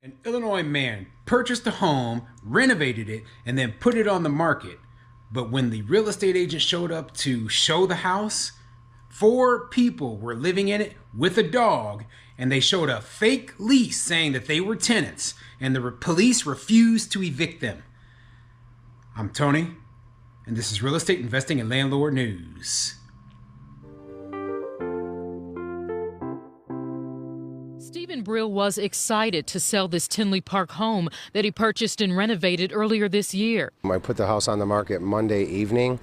An Illinois man purchased a home, renovated it, and then put it on the market. But when the real estate agent showed up to show the house, 4 people were living in it with a dog, and they showed a fake lease saying that they were tenants, and the police refused to evict them. I'm Tony, and this is Real Estate Investing and Landlord News. Stephen Brill was excited to sell this Tinley Park home that he purchased and renovated earlier this year. I put the house on the market Monday evening,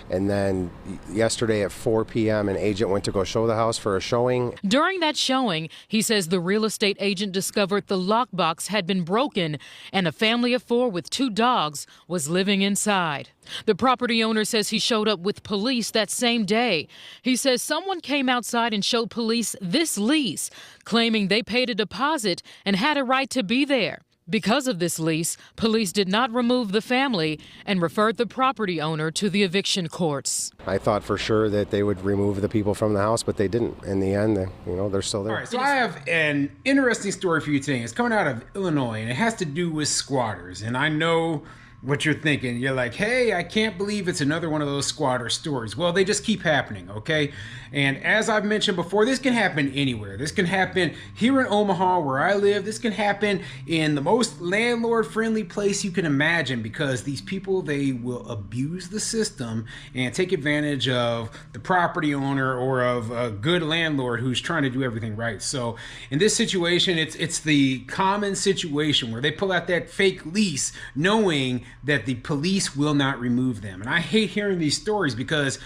and then yesterday at 4 p.m. an agent went to go show the house for a showing. During that showing, he says the real estate agent discovered the lockbox had been broken and a family of 4 with 2 dogs was living inside. The property owner says he showed up with police that same day. He says someone came outside and showed police this lease, claiming they paid a deposit and had a right to be there. Because of this lease, police did not remove the family and referred the property owner to the eviction courts. I thought for sure that they would remove the people from the house, but they didn't. In the end, they're still there. All right, so I have an interesting story for you today. It's coming out of Illinois, and it has to do with squatters. And I know what you're thinking. You're like, hey, I can't believe it's another one of those squatter stories. Well, they just keep happening, okay? And as I've mentioned before, this can happen anywhere. This can happen here in Omaha, where I live. This can happen in the most landlord-friendly place you can imagine, because these people, they will abuse the system and take advantage of the property owner or of a good landlord who's trying to do everything right. So in this situation, it's the common situation where they pull out that fake lease knowing that the police will not remove them. And I hate hearing these stories, because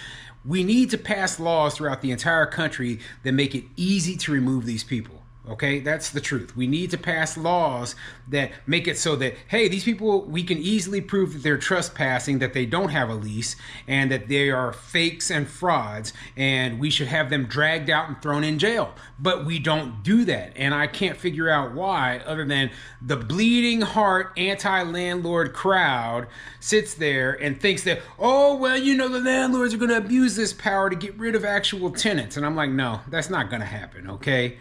we need to pass laws throughout the entire country that make it easy to remove these people. Okay, that's the truth. We need to pass laws that make it so that, hey, these people, we can easily prove that they're trespassing, that they don't have a lease, and that they are fakes and frauds, and we should have them dragged out and thrown in jail. But we don't do that, and I can't figure out why, other than the bleeding heart anti-landlord crowd sits there and thinks that, oh, well, the landlords are going to abuse this power to get rid of actual tenants. And I'm like, no, that's not going to happen, okay?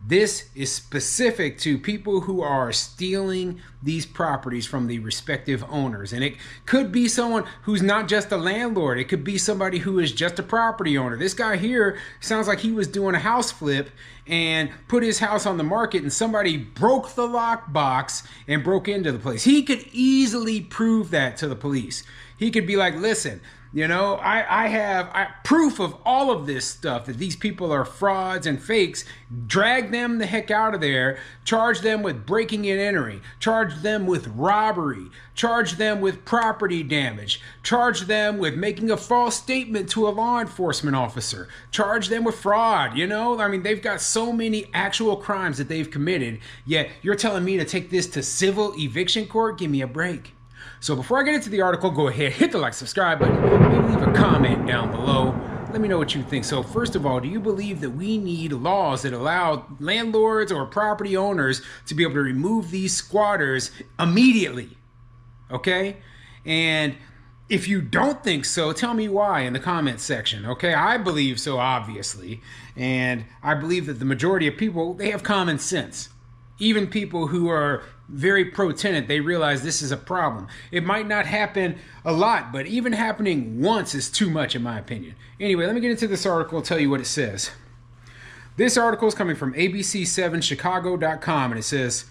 This is specific to people who are stealing these properties from the respective owners. And it could be someone who's not just a landlord. It could be somebody who is just a property owner. This guy here sounds like he was doing a house flip and put his house on the market, and somebody broke the lockbox and broke into the place. He could easily prove that to the police. He could be like, listen, I have proof of all of this stuff, that these people are frauds and fakes. Drag them the heck out of there. Charge them with breaking and entering. Charge them with robbery. Charge them with property damage. Charge them with making a false statement to a law enforcement officer. Charge them with fraud. They've got so many actual crimes that they've committed, yet you're telling me to take this to civil eviction court? Give me a break. So before I get into the article, go ahead, hit the like, subscribe button, maybe leave a comment down below. Let me know what you think. So first of all, do you believe that we need laws that allow landlords or property owners to be able to remove these squatters immediately? Okay? And if you don't think so, tell me why in the comments section, okay? I believe so, obviously. And I believe that the majority of people, they have common sense. Even people who are very pro-tenant, they realize this is a problem. It might not happen a lot, but even happening once is too much in my opinion. Anyway, let me get into this article and tell you what it says. This article is coming from ABC7Chicago.com, and it says,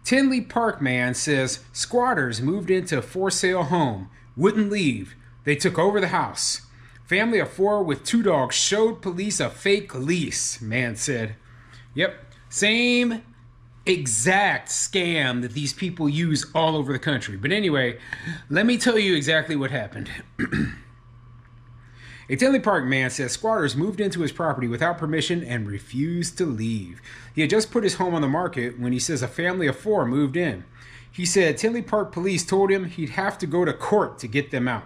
Tinley Park man says squatters moved into for sale home, wouldn't leave. They took over the house. Family of 4 with 2 dogs showed police a fake lease, man said. Yep, same exact scam that these people use all over the country. But anyway, let me tell you exactly what happened. A Tinley Park man says squatters moved into his property without permission and refused to leave. He had just put his home on the market when he says a family of 4 moved in. He said Tinley Park police told him he'd have to go to court to get them out.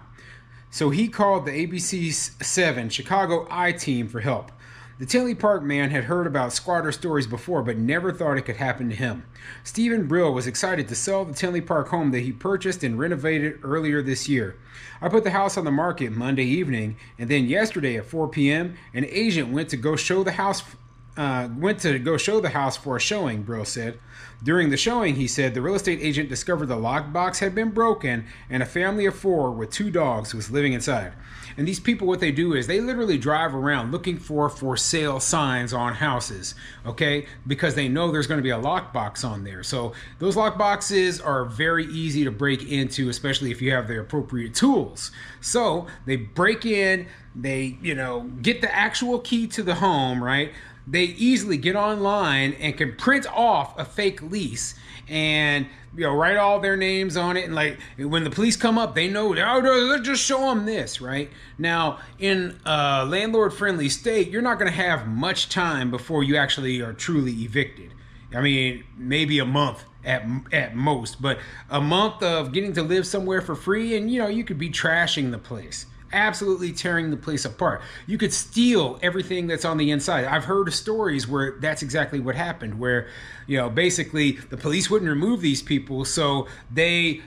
So he called the ABC7 Chicago I-Team for help. The Tinley Park man had heard about squatter stories before, but never thought it could happen to him. Stephen Brill was excited to sell the Tinley Park home that he purchased and renovated earlier this year. I put the house on the market Monday evening, and then yesterday at 4 p.m., an agent went to go show the house went to go show the house for a showing, Brill said. During the showing, he said, the real estate agent discovered the lockbox had been broken and a family of 4 with 2 dogs was living inside. And these people, what they do is they literally drive around looking for sale signs on houses, okay? Because they know there's going to be a lockbox on there. So those lockboxes are very easy to break into, especially if you have the appropriate tools. So they break in, they, get the actual key to the home, right? They easily get online and can print off a fake lease and write all their names on it, and like when the police come up, they know, let's just show them this, right? Now, in a landlord friendly state, you're not going to have much time before you actually are truly evicted. I mean, maybe a month at most, but a month of getting to live somewhere for free, and you could be trashing the place, absolutely tearing the place apart. You could steal everything that's on the inside. I've heard of stories where that's exactly what happened, where basically the police wouldn't remove these people, so they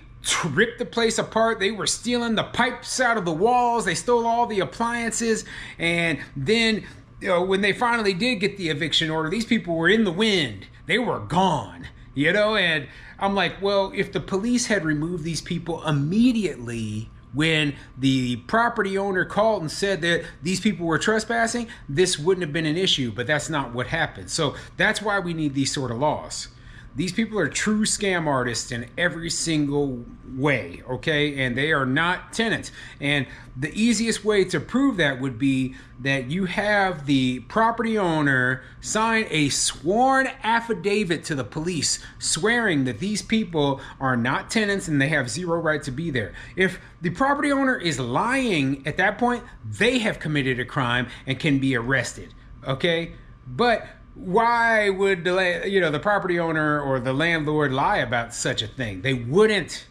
ripped the place apart. They were stealing the pipes out of the walls, they stole all the appliances, and then when they finally did get the eviction order, these people were in the wind. They were gone, and I'm like, well, if the police had removed these people immediately when the property owner called and said that these people were trespassing, this wouldn't have been an issue, but that's not what happened. So that's why we need these sort of laws. These people are true scam artists in every single way, okay? And they are not tenants. And the easiest way to prove that would be that you have the property owner sign a sworn affidavit to the police swearing that these people are not tenants and they have zero right to be there. If the property owner is lying at that point, they have committed a crime and can be arrested, okay? But why would the property owner or the landlord lie about such a thing? They wouldn't.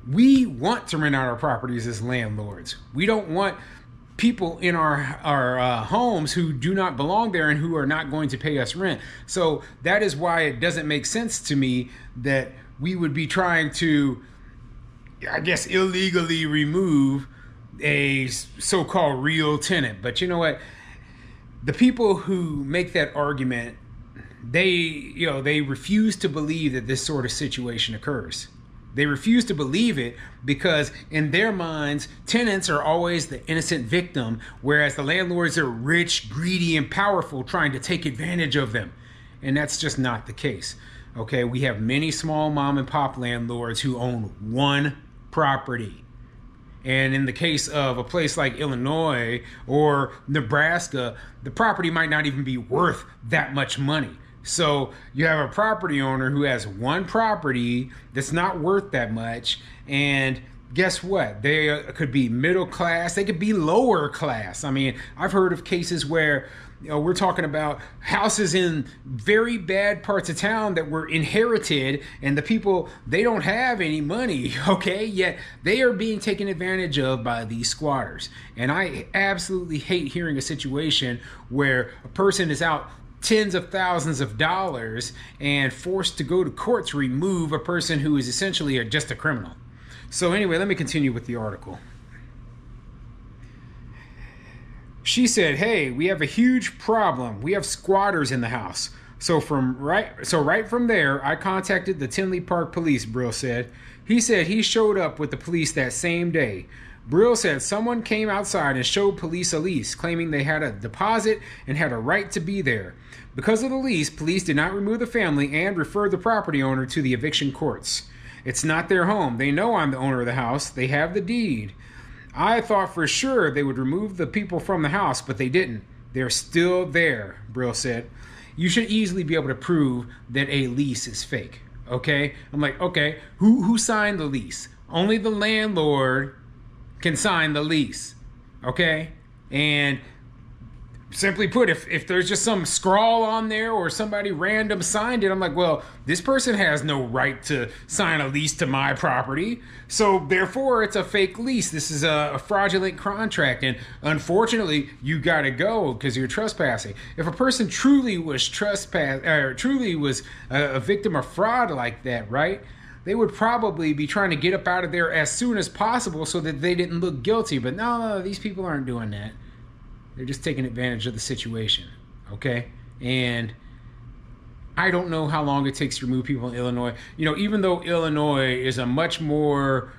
We want to rent out our properties as landlords. We don't want people in our homes who do not belong there and who are not going to pay us rent. So that is why it doesn't make sense to me that we would be trying to, I guess, illegally remove a so-called real tenant. But you know what? The people who make that argument, they refuse to believe that this sort of situation occurs. They refuse to believe it because in their minds, tenants are always the innocent victim, whereas the landlords are rich, greedy, and powerful trying to take advantage of them. And that's just not the case. Okay, we have many small mom and pop landlords who own one property. And in the case of a place like Illinois or Nebraska, the property might not even be worth that much money. So you have a property owner who has one property that's not worth that much. And guess what? They could be middle class. They could be lower class. I mean, I've heard of cases where we're talking about houses in very bad parts of town that were inherited, and the people, they don't have any money, okay? Yet they are being taken advantage of by these squatters. And I absolutely hate hearing a situation where a person is out tens of thousands of dollars and forced to go to court to remove a person who is essentially just a criminal. So anyway, let me continue with the article. She said, hey, we have a huge problem. We have squatters in the house. So right from there, I contacted the Tinley Park police, Brill said. He said he showed up with the police that same day. Brill said someone came outside and showed police a lease, claiming they had a deposit and had a right to be there. Because of the lease, police did not remove the family and referred the property owner to the eviction courts. It's not their home. They know I'm the owner of the house. They have the deed. I thought for sure they would remove the people from the house, but they didn't. They're still there, Brill said. You should easily be able to prove that a lease is fake, okay? I'm like, okay, who signed the lease? Only the landlord can sign the lease, okay? And simply put, if there's just some scrawl on there or somebody random signed it, I'm like, well, this person has no right to sign a lease to my property. So therefore, it's a fake lease. This is a fraudulent contract. And unfortunately, you got to go because you're trespassing. If a person truly was a victim of fraud like that, right? They would probably be trying to get up out of there as soon as possible so that they didn't look guilty. But no, these people aren't doing that. They're just taking advantage of the situation, okay? And I don't know how long it takes to remove people in Illinois. You know, even though Illinois is a much more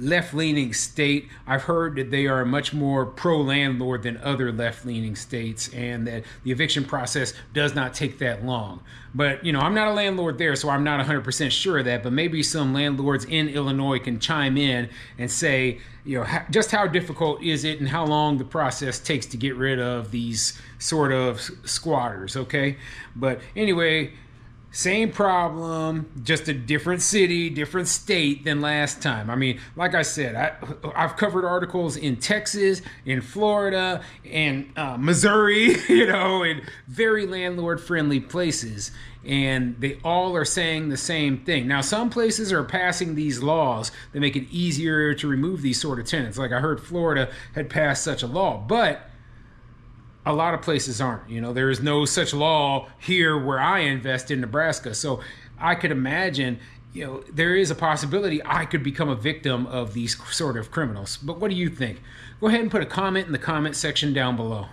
left-leaning state, I've heard that they are much more pro-landlord than other left-leaning states, and that the eviction process does not take that long. But, you know, I'm not a landlord there, so I'm not 100% sure of that, but maybe some landlords in Illinois can chime in and say, you know, just how difficult is it and how long the process takes to get rid of these sort of squatters, okay? But anyway, same problem, just a different city, different state than last time. I mean, like I said, I've covered articles in Texas, in Florida, and Missouri, you know, in very landlord-friendly places. And they all are saying the same thing. Now, some places are passing these laws that make it easier to remove these sort of tenants. Like I heard Florida had passed such a law, but a lot of places aren't. You know, there is no such law here where I invest in Nebraska. So I could imagine, you know, there is a possibility I could become a victim of these sort of criminals. But what do you think? Go ahead and put a comment in the comment section down below.